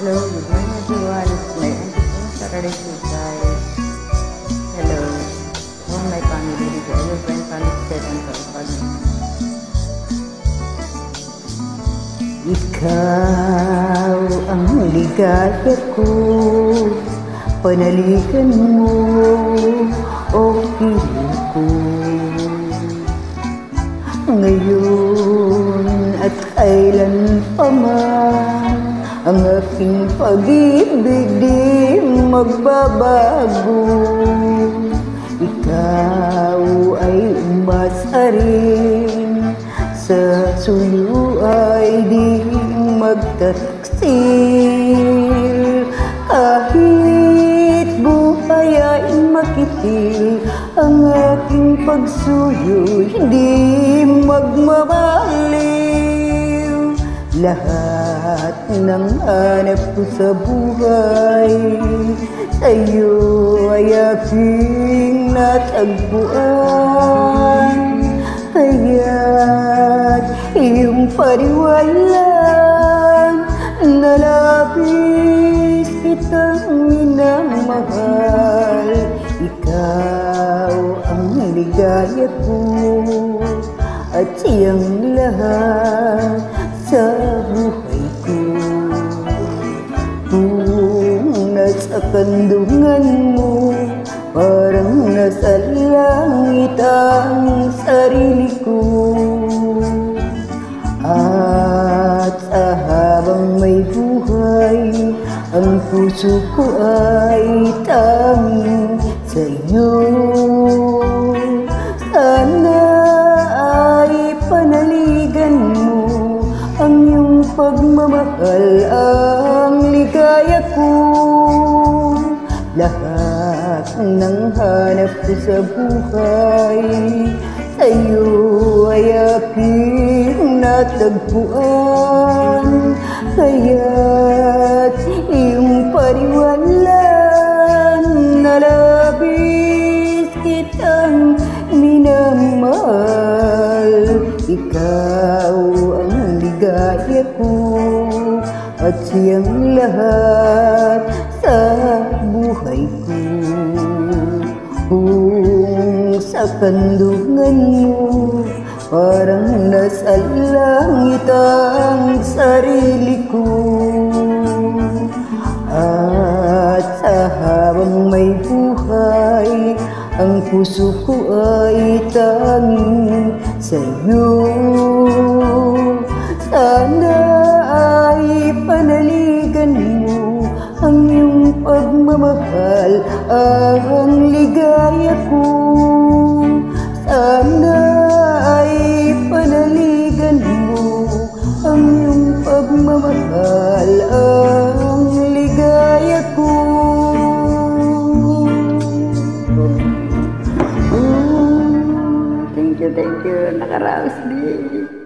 Hello, good morning everyone. It's my Auntie Saturday Food guys. Hello. All my family, the other friends, family, and family. Ikaw ang ligaya ko, panaligan mo o piling ko. Ngayon at kailan pa man, ang aking pag-ibig di magbabago. Ikaw ay umasarin, sa suyo ay di magtaksil. Kahit buhay ay makitil, ang aking pagsuyo hindi magmamaliw. Lahat ng hanap ko sa buhay, sa'yo ay aking natagpuan. Kaya't iyong paniwalaan na labis kitang minamahal. Ikaw ang ligaya ko at siyang lahat sa buhay ko. Kung nasa kandungan mo, parang nasa langit ang sarili ko. At sa habang may buhay, ang puso ko ay tanging sa'yo. Sana ay panaligan mo ang iyong pagmamahal, ang ligaya ko. Lahat ng hanap ko sa buhay, sa'yo ay aking natagpuan. Kaya't iyong paniwalaan na labis kitang minamahal. Ikaw ang ligaya ko at siyang lahat sa buhay ko. Kung sa kandungan mo, parang nasa langit ang sarili ko. At sa habang may buhay, ang puso ko ay tanging sa'yo. Sana ay panaligan mo ang iyong pagmamahal, ang ligaya ko. Sana ay panaligan mo ang iyong pagmamahal, ang ligaya ko. Thank you, nakaraos din.